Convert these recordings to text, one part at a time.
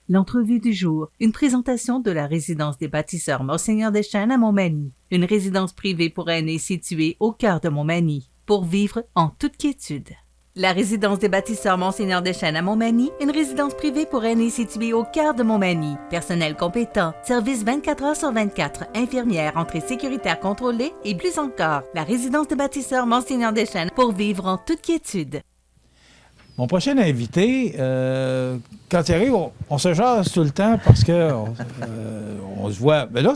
L'entrevue du jour, une présentation de la résidence des bâtisseurs Monseigneur Deschênes à Montmagny, une résidence privée pour aînés située au cœur de Montmagny, pour vivre en toute quiétude. La résidence des bâtisseurs Monseigneur Deschênes à Montmagny, une résidence privée pour aînés située au cœur de Montmagny. Personnel compétent, service 24 heures sur 24, infirmière, entrée sécuritaire contrôlée et plus encore. La résidence des bâtisseurs Monseigneur Deschênes pour vivre en toute quiétude. Mon prochain invité, quand il arrive, on se jase tout le temps parce que on se voit. Mais là,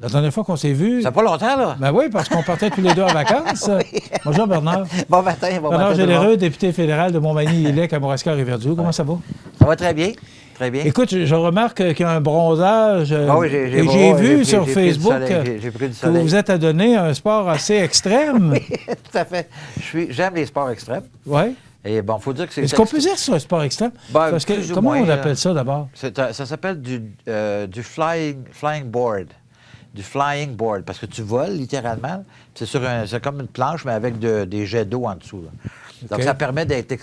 la dernière fois qu'on s'est vu. Ça fait pas longtemps, là? Ben oui, parce qu'on partait tous les deux en vacances. Oui. Bonjour, Bernard. Bon matin, bon matin. Bernard Généreux, député fédéral de Montmagny-Ilek, Kamouraska-Rivière-du-Loup. Comment ça va? Ça va très bien. Très bien. Écoute, je remarque qu'il y a un bronzage. Oui, j'ai vu sur Facebook que vous vous êtes adonné à un sport assez extrême. Oui, tout à fait. J'aime les sports extrêmes. Oui. Et bon, il faut dire que c'est... Est-ce qu'on peut dire que c'est un sport extrême? Ben, parce que, comment on appelle ça d'abord? Ça s'appelle du flying board. Du flying board, parce que tu voles littéralement. C'est comme une planche, mais avec des jets d'eau en dessous. Là. Donc, ça permet d'être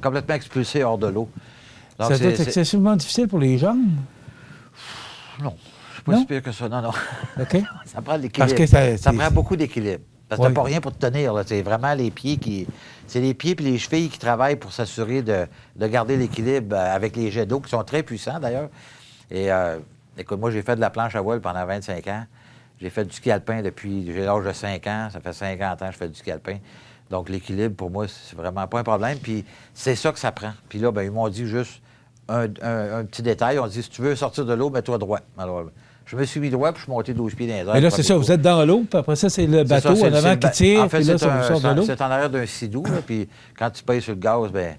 complètement expulsé hors de l'eau. Donc, ça doit être excessivement difficile pour les jambes? Non, c'est pas si pire que ça. Non, non. OK. Ça prend de l'équilibre. Parce que ça prend beaucoup d'équilibre. Parce que t'as pas rien pour te tenir. C'est vraiment les pieds qui... C'est les pieds et les chevilles qui travaillent pour s'assurer de garder l'équilibre avec les jets d'eau, qui sont très puissants, d'ailleurs. Et écoute, moi, j'ai fait de la planche à voile pendant 25 ans. J'ai fait du ski alpin depuis... J'ai l'âge de 5 ans. Ça fait 50 ans que je fais du ski alpin. Donc, l'équilibre, pour moi, c'est vraiment pas un problème. Puis, c'est ça que ça prend. Puis là, ben, ils m'ont dit juste un petit détail. On dit, si tu veux sortir de l'eau, mets-toi droit. Alors, je me suis mis droit, puis je suis monté 12 pieds dans les airs. Mais là, c'est ça, vous êtes dans l'eau, puis après ça, c'est le bateau en avant qui tire, en fait, puis là, ça vous sort de l'eau. C'est en arrière d'un sidou, là, puis quand tu payes sur le gaz, bien,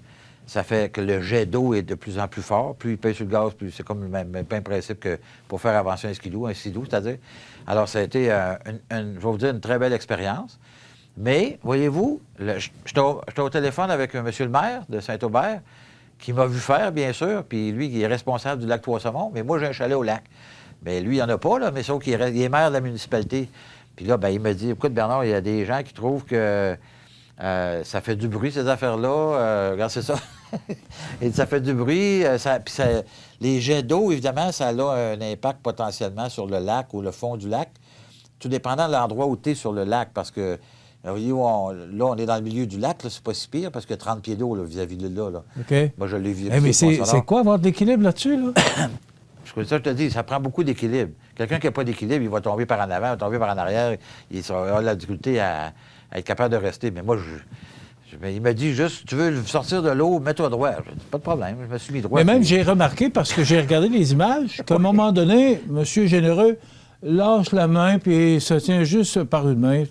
ça fait que le jet d'eau est de plus en plus fort. Plus il paye sur le gaz, plus c'est comme le même principe que pour faire avancer un sidou, c'est-à-dire. Alors, ça a été, je vais vous dire, une très belle expérience. Mais, voyez-vous, j'étais au téléphone avec monsieur le maire de Saint-Aubert, qui m'a vu faire, bien sûr, puis lui, qui est responsable du lac Trois-Saumons, mais moi, j'ai un chalet au lac. Bien, lui, il n'y en a pas, là, mais sauf qu'il est maire de la municipalité. Puis là, bien, il me dit, écoute, Bernard, il y a des gens qui trouvent que ça fait du bruit, ces affaires-là. Regarde, c'est ça. Et ça fait du bruit. Les jets d'eau, évidemment, ça a un impact potentiellement sur le lac ou le fond du lac, tout dépendant de l'endroit où tu es sur le lac, parce que là, on est dans le milieu du lac, là, c'est pas si pire, parce qu'il y a 30 pieds d'eau vis-à-vis de là. OK. Moi, je l'ai vu. Mais c'est quoi avoir de l'équilibre là-dessus, là? Ça, je te dis, ça prend beaucoup d'équilibre. Quelqu'un qui n'a pas d'équilibre, il va tomber par en avant, il va tomber par en arrière, il aura de la difficulté à être capable de rester. Mais moi, il m'a dit juste, tu veux sortir de l'eau, mets-toi droit. Je dis, pas de problème, je me suis mis droit. Mais même, j'ai remarqué, parce que j'ai regardé les images, qu'à un moment donné, M. Généreux lâche la main, puis ça tient juste par une main.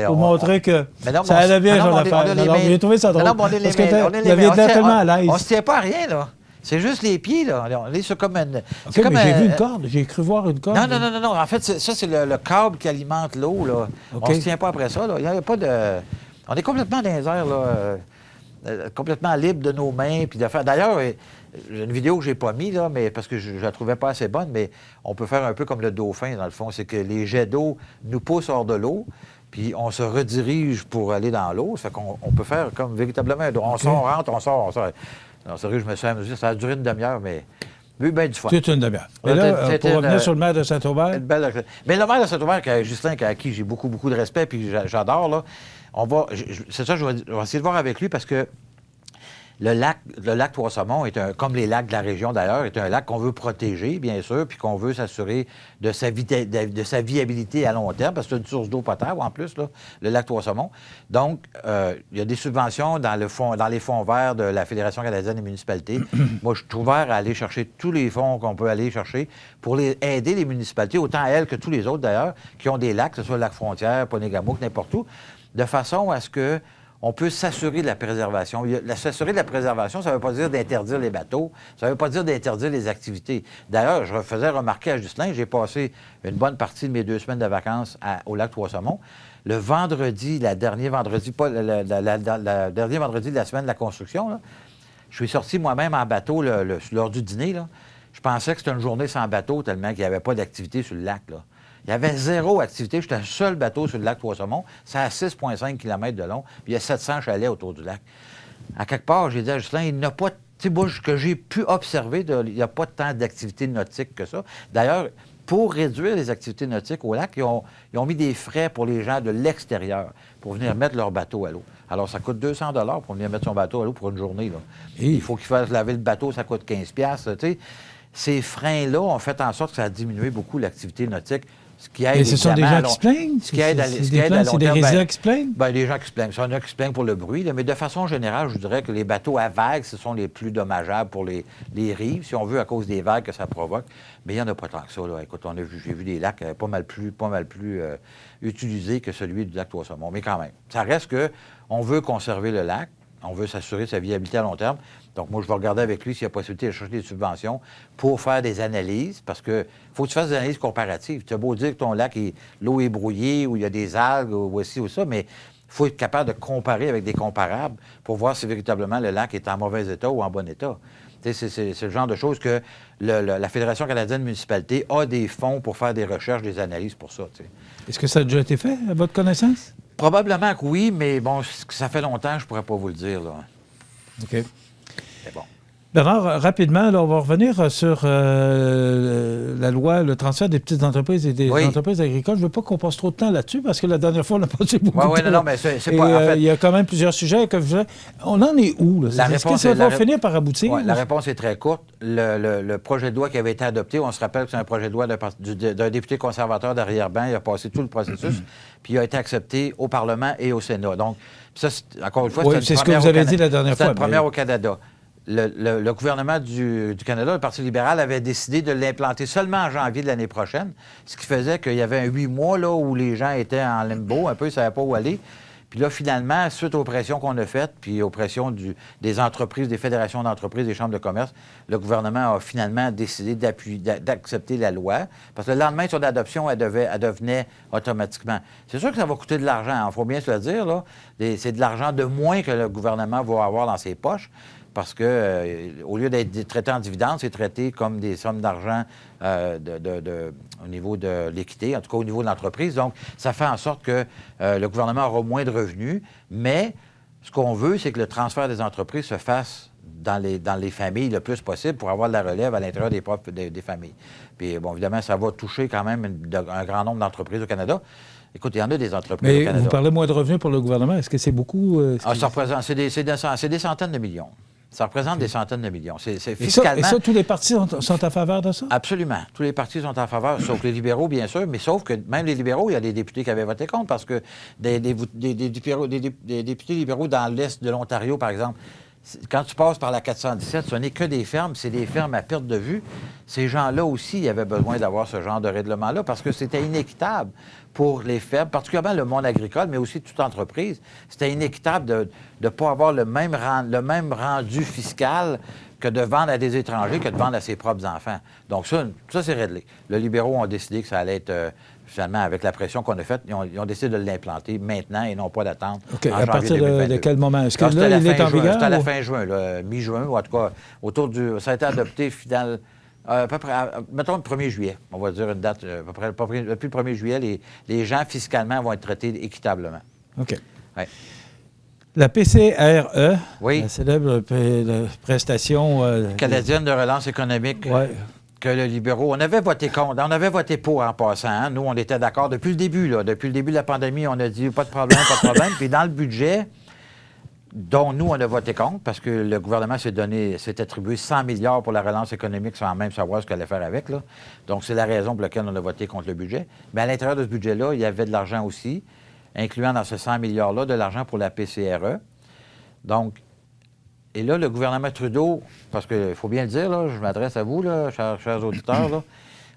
Pour montrer que ça allait bien, son affaire. J'ai trouvé ça drôle. Parce que il avait l'air tellement à l'aise. On ne se tient pas à rien, là. C'est juste les pieds, là. On est sur comme une... OK, mais j'ai vu une corde. J'ai cru voir une corde. Non. En fait, ça, c'est le câble qui alimente l'eau, là. Okay. On ne se tient pas après ça, là. Il n'y a pas de... On est complètement dans les airs, là. Complètement libre de nos mains, puis de faire... D'ailleurs, j'ai une vidéo que j'ai pas mis, là, mais parce que je la trouvais pas assez bonne, mais on peut faire un peu comme le dauphin, dans le fond. C'est que les jets d'eau nous poussent hors de l'eau, puis on se redirige pour aller dans l'eau. Ça fait qu'on peut faire comme véritablement... On sort, on rentre, on sort. Non, sérieux, je me suis amusé. Ça a duré une demi-heure, mais eu bien du fun. C'est une demi-heure. Mais là, pour revenir sur le maire de Saint-Aubert... Mais le maire de Saint-Aubert, Justin, à qui j'ai beaucoup, beaucoup de respect, puis j'adore, là, c'est ça, je vais essayer de voir avec lui, parce que le lac Trois-Saumons, comme les lacs de la région d'ailleurs, est un lac qu'on veut protéger, bien sûr, puis qu'on veut s'assurer de sa viabilité à long terme, parce que c'est une source d'eau potable, en plus, là, le lac Trois-Saumons. Donc, il y a des subventions dans les fonds verts de la Fédération canadienne des municipalités. Moi, je suis ouvert à aller chercher tous les fonds qu'on peut aller chercher pour aider les municipalités, autant elles que tous les autres, d'ailleurs, qui ont des lacs, que ce soit le lac Frontière, Ponégamouk, n'importe où, de façon à ce que on peut s'assurer de la préservation. S'assurer de la préservation, ça ne veut pas dire d'interdire les bateaux, ça ne veut pas dire d'interdire les activités. D'ailleurs, je faisais remarquer à Justin, j'ai passé une bonne partie de mes 2 semaines de vacances au lac Trois-Saumons. Le vendredi, le dernier vendredi de la semaine de la construction, là, je suis sorti moi-même en bateau lors du dîner. Là. Je pensais que c'était une journée sans bateau, tellement qu'il n'y avait pas d'activité sur le lac. Là. Il y avait 0 activité. J'étais un seul bateau sur le lac Trois-Saumons. C'est à 6,5 km de long. Puis il y a 700 chalets autour du lac. À quelque part, j'ai dit à Justin, il n'y a pas Tu sais, moi, que j'ai pu observer, il n'y a pas tant d'activités nautiques que ça. D'ailleurs, pour réduire les activités nautiques au lac, ils ont mis des frais pour les gens de l'extérieur pour venir mettre leur bateau à l'eau. Alors, ça coûte 200 $ pour venir mettre son bateau à l'eau pour une journée. Là. Il faut qu'il fasse laver le bateau, ça coûte 15 $. Tu sais, ces freins-là ont fait en sorte que ça a diminué beaucoup l'activité nautique. Ce qui aide, et ce sont des gens qui se plaignent? Ce qui aide à long c'est des résidents qui se plaignent? Bien, les gens qui se plaignent. Il y en a qui se plaignent pour le bruit, là, mais de façon générale, je dirais que les bateaux à vagues, ce sont les plus dommageables pour les rives, si on veut, à cause des vagues que ça provoque. Mais il n'y en a pas tant que ça. Là. Écoute, j'ai vu des lacs pas mal plus utilisés que celui du lac Trois-Saumons. Mais quand même, ça reste que on veut conserver le lac, on veut s'assurer de sa viabilité à long terme. Donc, moi, je vais regarder avec lui s'il y a possibilité de chercher des subventions pour faire des analyses, parce que faut que tu fasses des analyses comparatives. Tu as beau dire que ton lac, l'eau est brouillée, ou il y a des algues, ou ci ou ça, mais il faut être capable de comparer avec des comparables pour voir si véritablement le lac est en mauvais état ou en bon état. C'est le genre de choses que la Fédération canadienne de municipalités a des fonds pour faire des recherches, des analyses pour ça. T'sais. Est-ce que ça a déjà été fait, à votre connaissance? Probablement que oui, mais bon, ça fait longtemps, je ne pourrais pas vous le dire. Là. OK. C'est bon. Bernard, rapidement, là, on va revenir sur la loi, le transfert des petites entreprises et des entreprises agricoles. Je ne veux pas qu'on passe trop de temps là-dessus, parce que la dernière fois, on a passé beaucoup de temps. Non, mais c'est pas... En fait, il y a quand même plusieurs sujets. On en est où? Est-ce que ça va finir par aboutir? Ouais, la réponse est très courte. Le projet de loi qui avait été adopté, on se rappelle que c'est un projet de loi d'un député conservateur d'Arrière-Ban. Il a passé tout le processus, puis il a été accepté au Parlement et au Sénat. Donc, ça, encore une fois, c'est ce que vous avez dit la dernière fois. C'est une première au Canada. Le gouvernement du Canada, le Parti libéral, avait décidé de l'implanter seulement en janvier de l'année prochaine, ce qui faisait qu'il y avait 8 mois là, où les gens étaient en limbo, un peu, ils ne savaient pas où aller. Puis là, finalement, suite aux pressions qu'on a faites, puis aux pressions des entreprises, des fédérations d'entreprises, des chambres de commerce, le gouvernement a finalement décidé d'accepter la loi, parce que le lendemain de son adoption, elle devenait automatiquement. C'est sûr que ça va coûter de l'argent, il faut bien se le dire, là. C'est de l'argent de moins que le gouvernement va avoir dans ses poches, parce que au lieu d'être traité en dividendes, c'est traité comme des sommes d'argent au niveau de l'équité, en tout cas au niveau de l'entreprise. Donc, ça fait en sorte que le gouvernement aura moins de revenus, mais ce qu'on veut, c'est que le transfert des entreprises se fasse dans les familles le plus possible pour avoir de la relève à l'intérieur des familles. Puis, bon, évidemment, ça va toucher quand même un grand nombre d'entreprises au Canada. Écoute, il y en a des entreprises au Canada. Mais vous parlez moins de revenus pour le gouvernement. Est-ce que c'est beaucoup? Ça représente, c'est des centaines de millions. Ça représente des centaines de millions. C'est fiscalement... Et ça, tous les partis sont en faveur de ça? Absolument. Tous les partis sont en faveur, sauf les libéraux, bien sûr, mais sauf que même les libéraux, il y a des députés qui avaient voté contre, parce que des députés libéraux dans l'est de l'Ontario, par exemple, quand tu passes par la 417, ce n'est que des fermes, c'est des fermes à perte de vue. Ces gens-là aussi avaient besoin d'avoir ce genre de règlement-là, parce que c'était inéquitable pour les fermes, particulièrement le monde agricole, mais aussi toute entreprise. C'était inéquitable de ne pas avoir le même rendu fiscal que de vendre à des étrangers que de vendre à ses propres enfants. Donc ça c'est réglé. Les libéraux ont décidé que ça allait être... Finalement, avec la pression qu'on a faite, ils ont décidé de l'implanter maintenant et non pas d'attendre. OK. À partir de quel moment? Est-ce que là, il est en vigueur? C'était à la fin juin, mi-juin, ou en tout cas, ça a été adopté final, à peu près, mettons le 1er juillet. On va dire une date, à peu près, depuis le 1er juillet, les gens fiscalement vont être traités équitablement. OK. Ouais. La PCRE, oui. La célèbre prestation... canadienne de relance économique. Oui. Que le libéraux, on avait voté contre, on avait voté pour en passant. Hein? Nous, on était d'accord depuis le début. Là. Depuis le début de la pandémie, on a dit pas de problème, pas de problème. Puis dans le budget, dont nous, on a voté contre, parce que le gouvernement s'est attribué 100 milliards pour la relance économique sans même savoir ce qu'il allait faire avec. Là. Donc, c'est la raison pour laquelle on a voté contre le budget. Mais à l'intérieur de ce budget-là, il y avait de l'argent aussi, incluant dans ces 100 milliards-là de l'argent pour la PCRE. Donc, et là, le gouvernement Trudeau, parce qu'il faut bien le dire, là, je m'adresse à vous, là, chers auditeurs, là,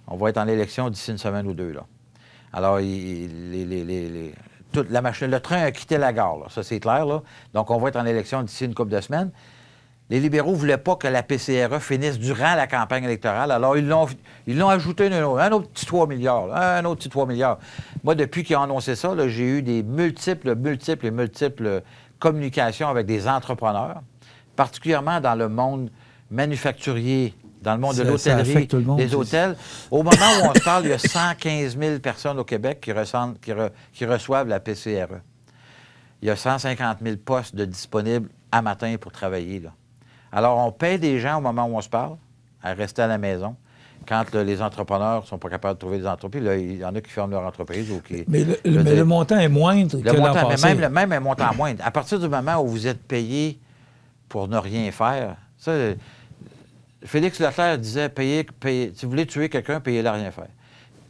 on va être en élection d'ici une semaine ou deux. Là. Alors, toute la machine, le train a quitté la gare, là, ça c'est clair. Là. Donc, on va être en élection d'ici une couple de semaines. Les libéraux ne voulaient pas que la PCRE finisse durant la campagne électorale. Alors, ils l'ont ajouté un autre petit 3 milliards. Un autre petit 3 milliards. Moi, depuis qu'ils ont annoncé ça, j'ai eu des multiples communications avec des entrepreneurs, particulièrement dans le monde manufacturier, dans le monde de l'hôtellerie, des hôtels. Au moment où on se parle, il y a 115 000 personnes au Québec qui reçoivent la PCRE. Il y a 150 000 postes de disponibles à matin pour travailler. Là. Alors, on paie des gens au moment où on se parle à rester à la maison. Quand les entrepreneurs ne sont pas capables de trouver des entreprises, là, il y en a qui ferment leur entreprise. Ou qui, mais le montant est moindre que l'an passé. Même un montant moindre. À partir du moment où vous êtes payé pour ne rien faire, ça, Félix Leclerc disait, si vous voulez tuer quelqu'un, payez-le à rien faire.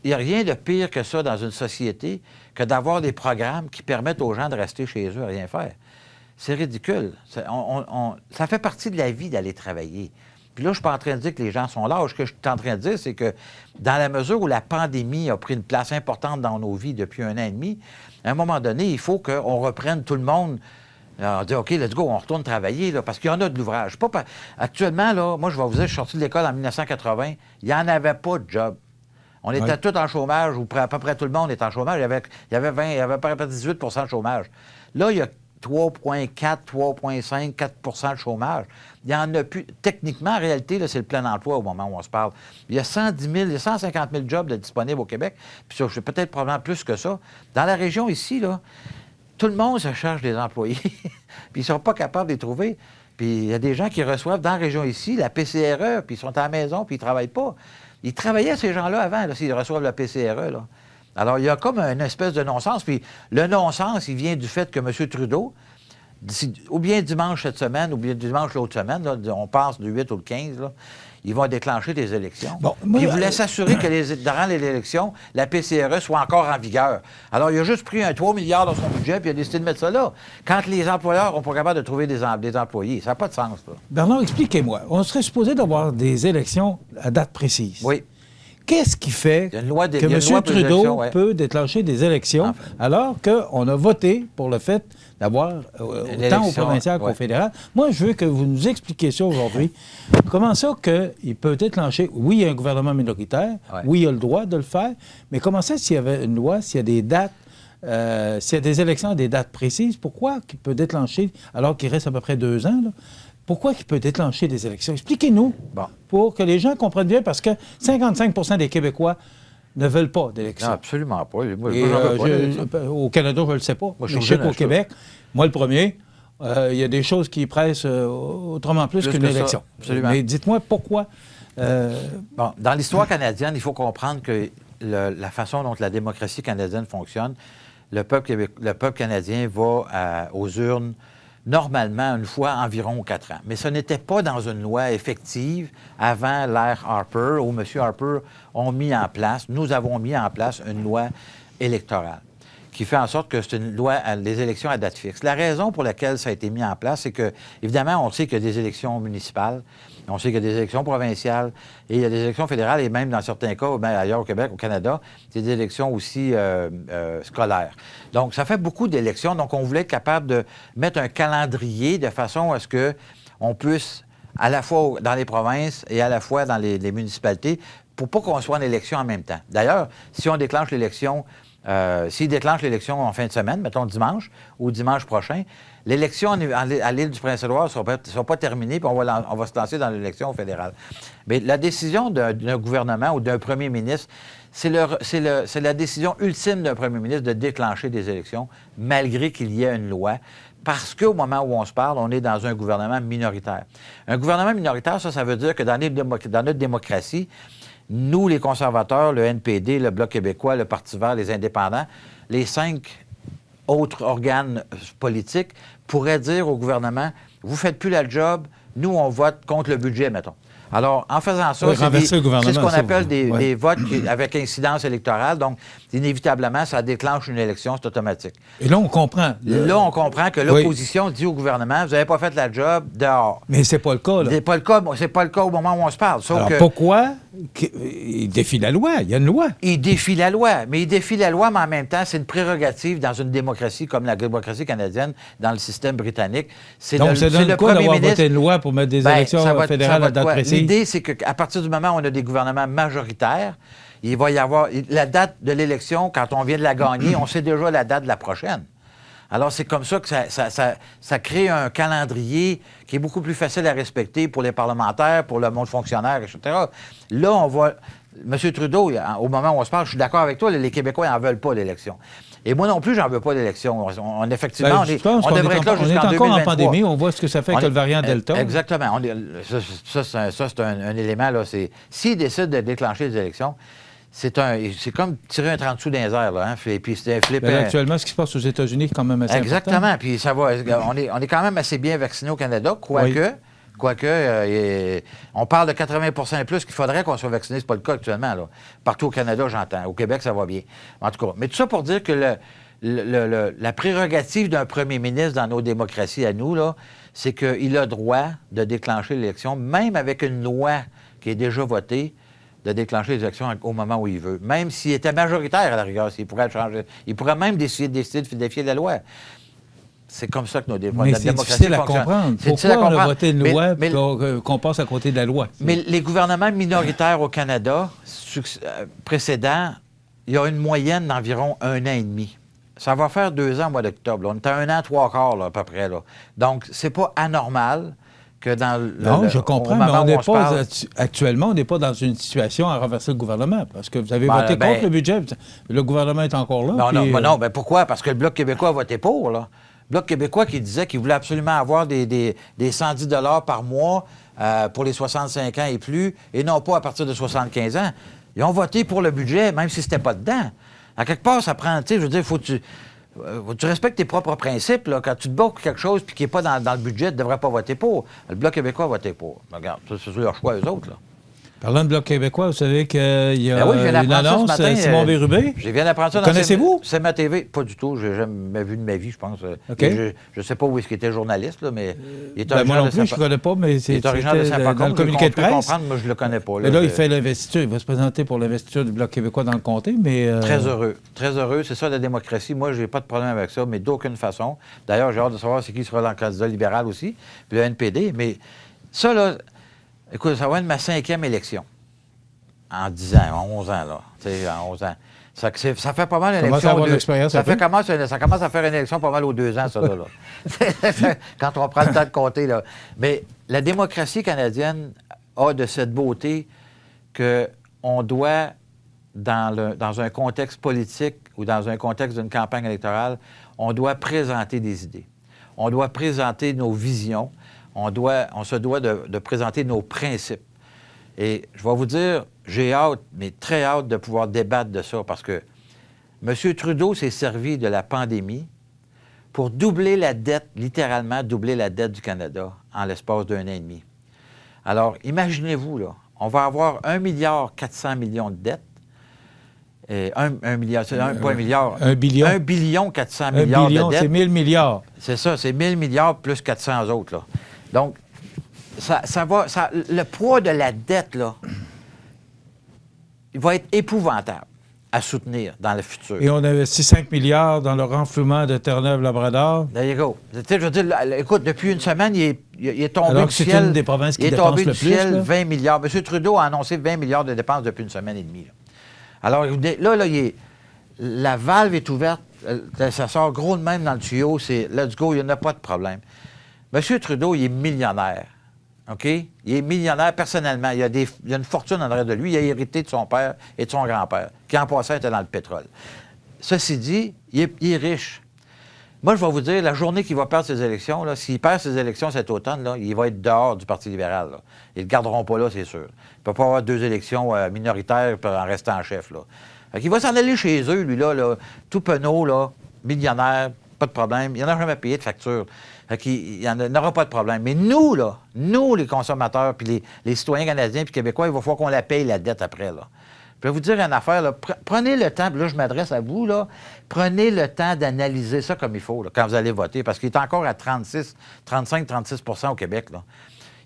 Il n'y a rien de pire que ça dans une société que d'avoir des programmes qui permettent aux gens de rester chez eux à rien faire. C'est ridicule. Ça fait partie de la vie d'aller travailler. Puis là, je ne suis pas en train de dire que les gens sont lâches. Ce que je suis en train de dire, c'est que dans la mesure où la pandémie a pris une place importante dans nos vies depuis 1 an et demi, à un moment donné, il faut qu'on reprenne tout le monde. On dit, OK, let's go, on retourne travailler, là, parce qu'il y en a de l'ouvrage. Actuellement, là, moi, je vais vous dire, je suis sorti de l'école en 1980, il n'y en avait pas de job. On était tous en chômage, ou à peu près tout le monde était en chômage. Il y avait à peu près 18 de chômage. Là, il y a 3,4, 3,5, 4 de chômage. Il n'y en a plus. Techniquement, en réalité, c'est le plein emploi au moment où on se parle. Il y a 110 000, il y a 150 000 jobs disponibles au Québec, puis peut-être probablement plus que ça. Dans la région ici, là, tout le monde se cherche des employés, puis ils ne sont pas capables de les trouver. Puis il y a des gens qui reçoivent dans la région ici la PCRE, puis ils sont à la maison, puis ils ne travaillent pas. Ils travaillaient, ces gens-là, avant, là, s'ils reçoivent la PCRE, là. Alors, il y a comme une espèce de non-sens. Puis le non-sens, il vient du fait que M. Trudeau, ou bien dimanche cette semaine, ou bien dimanche l'autre semaine, là, on passe du 8 au 15, là, ils vont déclencher des élections. Bon, puis il voulait s'assurer que durant les élections, la PCRE soit encore en vigueur. Alors, il a juste pris 3 milliards dans son budget, puis il a décidé de mettre ça là. Quand les employeurs n'ont pas capable de trouver des employés, ça n'a pas de sens, là. Bernard, expliquez-moi. On serait supposé d'avoir des élections à date précise. Oui. Qu'est-ce qui fait que M. Trudeau peut déclencher des élections alors qu'on a voté pour le fait d'avoir autant au provincial qu'au fédéral? Moi, je veux que vous nous expliquiez ça aujourd'hui. Comment ça qu'il peut déclencher... Oui, il y a un gouvernement minoritaire. Oui, il a le droit de le faire. Mais comment ça, s'il y avait une loi, s'il y a des dates, s'il y a des élections à des dates précises, pourquoi qu'il peut déclencher, alors qu'il reste à peu près 2 ans, là, pourquoi il peut déclencher des élections? Expliquez-nous, pour que les gens comprennent bien, parce que 55 des Québécois ne veulent pas d'élections. Non, absolument pas. Au Canada, je ne le sais pas. Moi, je sais qu'au Québec, moi, le premier, il y a des choses qui pressent autrement plus qu'une élection. Absolument. Mais dites-moi pourquoi... dans l'histoire canadienne, il faut comprendre que la façon dont la démocratie canadienne fonctionne, le peuple canadien va aux urnes normalement une fois environ 4 ans. Mais ce n'était pas dans une loi effective avant l'ère Harper, où M. Harper nous avons mis en place une loi électorale qui fait en sorte que c'est une loi, les élections à date fixe. La raison pour laquelle ça a été mis en place, c'est que, évidemment, on sait qu'il y a des élections municipales, on sait qu'il y a des élections provinciales, et il y a des élections fédérales, et même dans certains cas, ailleurs au Québec, au Canada, c'est des élections aussi scolaires. Donc, ça fait beaucoup d'élections. Donc, on voulait être capable de mettre un calendrier de façon à ce qu'on puisse, à la fois dans les provinces et à la fois dans les municipalités, pour pas qu'on soit en élection en même temps. D'ailleurs, si on déclenche l'élection... S'ils déclenchent l'élection en fin de semaine, mettons dimanche ou dimanche prochain, l'élection à l'île du Prince-Édouard ne sera pas terminée, puis on va se lancer dans l'élection fédérale. Mais la décision d'un gouvernement ou d'un premier ministre, c'est la décision ultime d'un premier ministre de déclencher des élections, malgré qu'il y ait une loi, parce qu'au moment où on se parle, on est dans un gouvernement minoritaire. Un gouvernement minoritaire, ça veut dire que dans notre démocratie, nous, les conservateurs, le NPD, le Bloc québécois, le Parti vert, les indépendants, les 5 autres organes politiques pourraient dire au gouvernement, vous ne faites plus la job, nous, on vote contre le budget, mettons. Alors, en faisant ça, c'est ce qu'on appelle des votes avec incidence électorale. Donc, inévitablement, ça déclenche une élection, c'est automatique. Et là, on comprend. Là, on comprend que l'opposition dit au gouvernement, vous n'avez pas fait la job, dehors. Mais c'est pas le cas, là. C'est pas le cas au moment où on se parle. Sauf Alors, pourquoi il défie la loi? Il y a une loi. Il défie la loi. Mais en même temps, c'est une prérogative dans une démocratie comme la démocratie canadienne, dans le système britannique. Donc, ça donne quoi d'avoir voté une loi pour mettre des élections fédérales à date précise? L'idée, c'est qu'à partir du moment où on a des gouvernements majoritaires, il va y avoir la date de l'élection, quand on vient de la gagner, on sait déjà la date de la prochaine. Alors, c'est comme ça que ça crée un calendrier qui est beaucoup plus facile à respecter pour les parlementaires, pour le monde fonctionnaire, etc. Là, on voit... M. Trudeau, au moment où on se parle, je suis d'accord avec toi, les Québécois n'en veulent pas l'élection. Et moi non plus, j'en veux pas d'élection. Effectivement, on devrait être là jusqu'en 2023. On est encore en pandémie, on voit ce que ça fait avec le variant Delta. Exactement. Ça, c'est un élément, là. S'ils décident de déclencher des élections, c'est comme tirer un 30 sous dans les airs, là, hein? Et puis c'est un flip. Actuellement, ce qui se passe aux États-Unis est quand même assez Exactement. important. Puis ça va. On est quand même assez bien vaccinés au Canada, quoique, on parle de 80 et plus qu'il faudrait qu'on soit vacciné. C'est pas le cas actuellement, là. Partout au Canada, j'entends. Au Québec, ça va bien. En tout cas. Mais tout ça pour dire que la prérogative d'un premier ministre dans nos démocraties à nous, là, c'est qu'il a droit de déclencher l'élection, même avec une loi qui est déjà votée, de déclencher les élections au moment où il veut. Même s'il était majoritaire à la rigueur, il pourrait changer. Il pourrait même décider de défier la loi. C'est comme ça que notre démocratie fonctionne. Mais c'est difficile à comprendre. Pourquoi on a voté une loi qu'on passe à côté de la loi? Mais les gouvernements minoritaires au Canada précédents, il y a une moyenne d'environ 1 an et demi. Ça va faire 2 ans au mois d'octobre. On est à 1 an, 3 quarts, là, à peu près. Là. Donc, c'est pas anormal que dans le... Non, je comprends, mais on n'est pas... Actuellement, on n'est pas dans une situation à renverser le gouvernement, parce que vous avez voté contre le budget. Le gouvernement est encore là. Non, pourquoi? Parce que le Bloc québécois a voté pour, là. Le Bloc québécois qui disait qu'il voulait absolument avoir des 110 $ par mois pour les 65 ans et plus, et non pas à partir de 75 ans. Ils ont voté pour le budget, même si c'était pas dedans. À quelque part, ça prend, tu sais, je veux dire, faut que tu respectes tes propres principes. Là. Quand tu te bats pour quelque chose puis qui n'est pas dans le budget, tu ne devrais pas voter pour. Le Bloc québécois a voté pour. Regarde, c'est leur choix, eux autres. Là. Parlant de Bloc québécois, vous savez qu'il y a une annonce, matin, Simon Bérubé. Je viens d'apprendre ça. Connaissez-vous? C'est ma TV. Pas du tout. Je n'ai jamais vu de ma vie, je pense. Okay. Je ne sais pas où est-ce qu'il était journaliste, là, mais il est originaire de Saint-Paul. Moi non plus, je ne connais pas, mais c'est dans le communiqué de presse. Moi, je ne le connais pas. Là, il fait l'investiture. Il va se présenter pour l'investiture du Bloc québécois dans le comté, mais... Très heureux. Très heureux. C'est ça, la démocratie. Moi, je n'ai pas de problème avec ça, mais d'aucune façon. D'ailleurs, j'ai hâte de savoir c'est qui sera dans le candidat libéral aussi, puis le NPD. Mais ça, là, écoute, ça va être ma 5e élection. En 10 ans, en 11 ans, là. Tu sais, en 11 ans. Ça fait pas mal une élection. Ça commence à faire une élection pas mal aux 2 ans, ça, là. Quand on prend le temps de compter, là. Mais la démocratie canadienne a de cette beauté qu'on doit, dans un contexte politique ou dans un contexte d'une campagne électorale, on doit présenter des idées. On doit présenter nos visions. On se doit de présenter nos principes. Et je vais vous dire, j'ai hâte, mais très hâte de pouvoir débattre de ça parce que M. Trudeau s'est servi de la pandémie pour doubler la dette, littéralement doubler la dette du Canada en l'espace d'1 an et demi. Alors, imaginez-vous, là, on va avoir 1,4 milliard de dettes. Et 1 milliard, c'est pas un milliard. 1 billion. 1 billion 400 milliards de dettes. C'est 1000 milliards. C'est ça, c'est 1000 milliards plus 400 autres, là. Donc, le poids de la dette, là, il va être épouvantable à soutenir dans le futur. Et on investit 5 milliards dans le renflouement de Terre-Neuve-Labrador. There you go. Tu sais, je veux dire, écoute, depuis une semaine, il est tombé alors du ciel. C'est une des provinces qui dépense le plus. Il est tombé du ciel 20 milliards. M. Trudeau a annoncé 20 milliards de dépenses depuis une semaine et demie. Là. Alors, là la valve est ouverte. Ça sort gros de même dans le tuyau. C'est let's go, il n'y en a pas de problème. M. Trudeau, il est millionnaire. OK? Il est millionnaire personnellement. Il y a une fortune en arrière de lui. Il a hérité de son père et de son grand-père, qui en passant était dans le pétrole. Ceci dit, il est riche. Moi, je vais vous dire, la journée qu'il va perdre ses élections, s'il perd ses élections cet automne, là, il va être dehors du Parti libéral. Là. Ils ne le garderont pas là, c'est sûr. Il ne peut pas avoir 2 élections minoritaires en restant en chef. Là. Il va s'en aller chez eux, lui, là, tout penaud, là, millionnaire, pas de problème. Il n'en a jamais payé de facture. Il n'y en aura pas de problème. Mais nous, là, nous, les consommateurs, puis les citoyens canadiens puis québécois, il va falloir qu'on la paye, la dette, après, là. Je vais vous dire une affaire, là. Prenez le temps, puis là, je m'adresse à vous, là. Prenez le temps d'analyser ça comme il faut, là, quand vous allez voter, parce qu'il est encore à 35-36 % au Québec, là.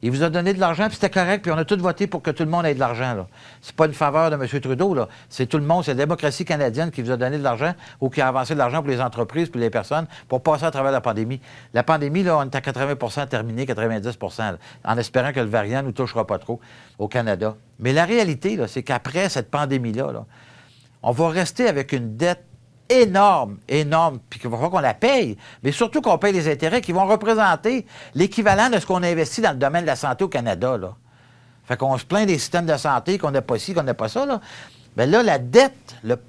Il vous a donné de l'argent, puis c'était correct, puis on a tous voté pour que tout le monde ait de l'argent, là. C'est pas une faveur de M. Trudeau, là. C'est tout le monde, c'est la démocratie canadienne qui vous a donné de l'argent ou qui a avancé de l'argent pour les entreprises, pour les personnes, pour passer à travers la pandémie. La pandémie, là, on est à 80 % terminé, 90 % là, en espérant que le variant ne nous touchera pas trop au Canada. Mais la réalité, là, c'est qu'après cette pandémie-là, là, on va rester avec une dette énorme, puis qu'il va falloir qu'on la paye, mais surtout qu'on paye les intérêts qui vont représenter l'équivalent de ce qu'on a investi dans le domaine de la santé au Canada, là. Fait qu'on se plaint des systèmes de santé, qu'on n'a pas ci, qu'on n'a pas ça, là. bien là, la dette,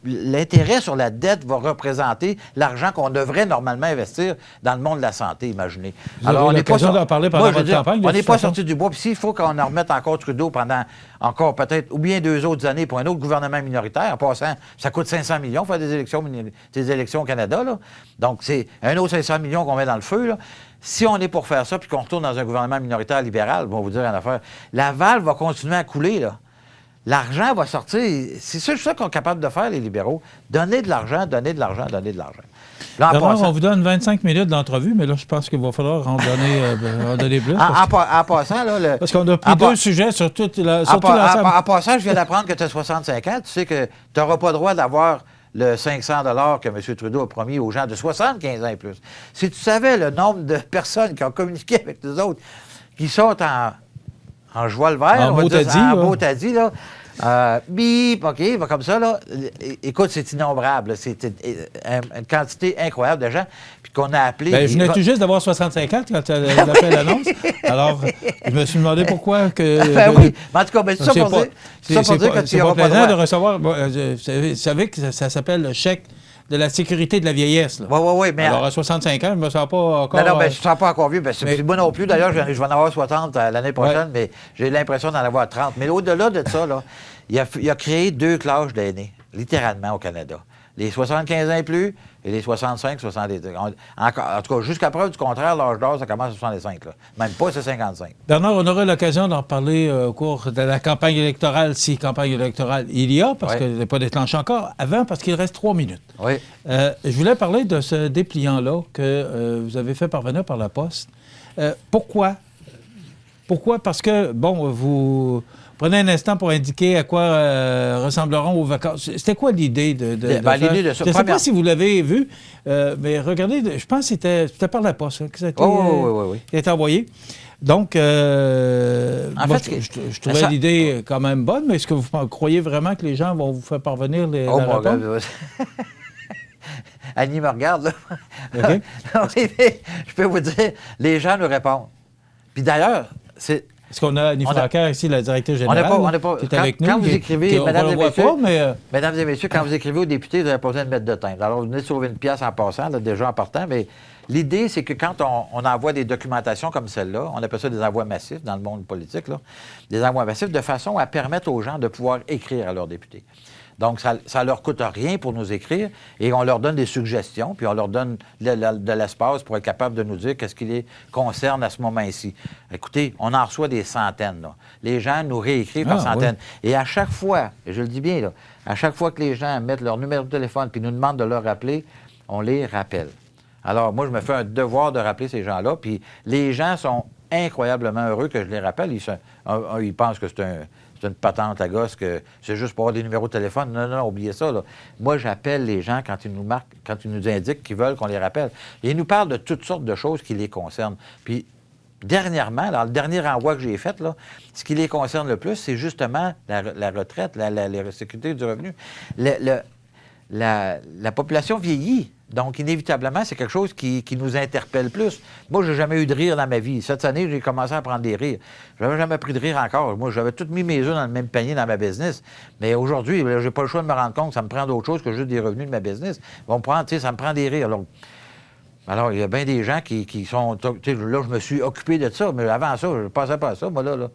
l'intérêt sur la dette va représenter l'argent qu'on devrait normalement investir dans le monde de la santé, imaginez. Alors, on n'est pas d'en parler pendant votre campagne. On n'est pas sorti du bois. Puis s'il faut qu'on en remette encore Trudeau pendant encore peut-être ou bien 2 autres années pour un autre gouvernement minoritaire, en passant, ça coûte 500 millions faire des élections au Canada, là. Donc, c'est un autre 500 millions qu'on met dans le feu, là. Si on est pour faire ça puis qu'on retourne dans un gouvernement minoritaire libéral, on va vous dire une affaire, la valve va continuer à couler, là. L'argent va sortir. C'est ça qu'on est capable de faire, les libéraux. Donner de l'argent, donner de l'argent, donner de l'argent. Bernard, on vous donne 25 minutes d'entrevue, mais là, je pense qu'il va falloir en donner plus. En passant, là... Parce qu'on a pris 2 sujets sur toute l'ensemble. En passant, je viens d'apprendre que tu as 65 ans. Tu sais que tu n'auras pas le droit d'avoir le 500 $ que M. Trudeau a promis aux gens de 75 ans et plus. Si tu savais le nombre de personnes qui ont communiqué avec nous autres, qui sont en joie le vert, en mot t'as dit, là. Bip, OK, va comme ça, là. Écoute, c'est innombrable. C'est une quantité incroyable de gens. Puis qu'on a appelé. Bien, je venais tout juste d'avoir 65 ans quand tu as fait l'annonce. Alors, je me suis demandé pourquoi que. Ben oui. Mais en tout cas, c'est ça pour dire. C'est ça pour dire que tu n'auras pas le droit de recevoir. Vous savez que ça s'appelle le chèque de la sécurité de la vieillesse. Oui, mais... Alors, à 65 ans, je ne me sens pas encore... Non, je ne me sens pas encore vieux. C'est moi non plus. D'ailleurs, je vais en avoir 60 l'année prochaine, mais j'ai l'impression d'en avoir 30. Mais au-delà de ça, là, il a créé 2 classes d'aînés, littéralement, au Canada. Les 75 ans et plus et les 65, 70. En tout cas, jusqu'à preuve du contraire, l'âge d'or, ça commence à 65. Là. Même pas, c'est 55. Bernard, on aura l'occasion d'en reparler au cours de la campagne électorale, si campagne électorale il y a, parce qu'elle n'est pas déclenchée encore. Avant, parce qu'il reste 3 minutes. Oui. Je voulais parler de ce dépliant-là que vous avez fait parvenir par la Poste. Pourquoi? Pourquoi? Parce que, bon, vous... Prenez un instant pour indiquer à quoi ressembleront vos vacances. C'était quoi l'idée de l'idée de ça? Je ne sais pas si vous l'avez vu, mais regardez, je pense que c'était par la Poste que ça a été, été envoyé. Donc, je trouvais l'idée quand même bonne, mais est-ce que vous croyez vraiment que les gens vont vous faire parvenir la réponse? Annie me regarde, là. Okay. Je peux vous dire, les gens nous répondent. Puis d'ailleurs, c'est... Est-ce qu'on a Annie Francaire ici, la directrice générale, qui est avec nous? Quand vous écrivez, mesdames et messieurs, quand vous écrivez aux députés, vous avez pas besoin de mettre de timbre. Alors, vous venez de sauver une pièce en passant, là, déjà en partant, mais l'idée, c'est que quand on envoie des documentations comme celle-là, on appelle ça des envois massifs dans le monde politique, là, des envois massifs de façon à permettre aux gens de pouvoir écrire à leurs députés. Donc, ça ne leur coûte rien pour nous écrire et on leur donne des suggestions, puis on leur donne de l'espace pour être capable de nous dire qu'est-ce qui les concerne à ce moment-ci. Écoutez, on en reçoit des centaines, là. Les gens nous réécrivent par centaines. Oui. Et à chaque fois, et je le dis bien, là, à chaque fois que les gens mettent leur numéro de téléphone puis nous demandent de leur rappeler, on les rappelle. Alors, moi, je me fais un devoir de rappeler ces gens-là, puis les gens sont incroyablement heureux que je les rappelle. Ils pensent que c'est une patente à gosse, que c'est juste pour avoir des numéros de téléphone. Non, oubliez ça, là. Moi, j'appelle les gens quand ils nous marquent, quand ils nous indiquent qu'ils veulent qu'on les rappelle. Et ils nous parlent de toutes sortes de choses qui les concernent. Puis, dernièrement, dans le dernier renvoi que j'ai fait, là, ce qui les concerne le plus, c'est justement la retraite, la sécurité du revenu. La population vieillit. Donc, inévitablement, c'est quelque chose qui nous interpelle plus. Moi, j'ai jamais eu de rire dans ma vie. Cette année, j'ai commencé à prendre des rires. Je n'avais jamais pris de rire encore. Moi, j'avais tout mis mes œufs dans le même panier dans ma business. Mais aujourd'hui, j'ai pas le choix de me rendre compte que ça me prend d'autres choses que juste des revenus de ma business. Ça me prend des rires. Alors, il y a bien des gens qui sont... Là, je me suis occupé de ça, mais avant ça, je ne pensais pas à ça, moi, là.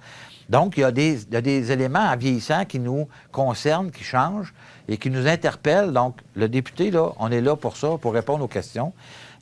Donc, il y a des éléments en vieillissant qui nous concernent, qui changent et qui nous interpellent. Donc, le député, là, on est là pour ça, pour répondre aux questions.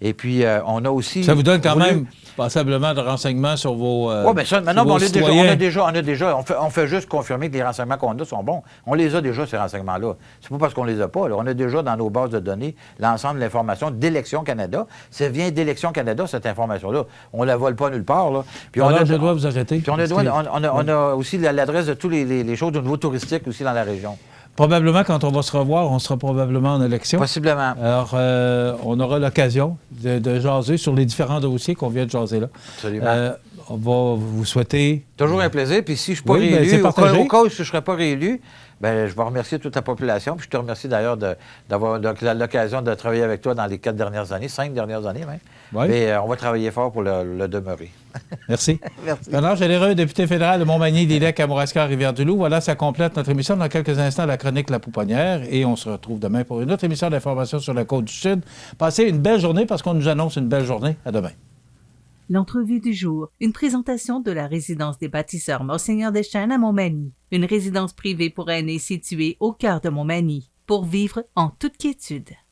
Et puis, on a aussi... Ça vous donne quand même passablement de renseignements sur vos Oui, bien ça, maintenant, on fait juste confirmer que les renseignements qu'on a sont bons. On les a déjà, ces renseignements-là. C'est pas parce qu'on les a pas. Là. On a déjà dans nos bases de données l'ensemble de l'information d'Élections Canada. Ça vient d'Élections Canada, cette information-là. On ne la vole pas nulle part. Là. Puis alors, je dois vous arrêter. Puis on a aussi l'adresse de toutes les choses de niveau touristique aussi dans la région. Probablement, quand on va se revoir, on sera probablement en élection. Possiblement. Alors, on aura l'occasion de jaser sur les différents dossiers qu'on vient de jaser là. Absolument. on va vous souhaiter... Toujours un plaisir. Puis si je ne suis pas réélu, au cas où je ne serais pas réélu, bien, je vais remercier toute la population. Puis je te remercie d'ailleurs d'avoir l'occasion de travailler avec toi dans les 4 dernières années, 5 dernières années même. Oui. Et on va travailler fort pour le demeurer. Merci. Merci. Bernard Généreux, député fédéral de Montmagny, Lilek, Kamouraska, Rivière-du-Loup. Voilà, ça complète notre émission. Dans quelques instants, la chronique La Pouponnière. Et on se retrouve demain pour une autre émission d'information sur la Côte-du-Sud. Passez une belle journée parce qu'on nous annonce une belle journée. À demain. L'entrevue du jour, une présentation de la résidence des bâtisseurs Monseigneur Deschênes à Montmagny, une résidence privée pour aînés située au cœur de Montmagny, pour vivre en toute quiétude.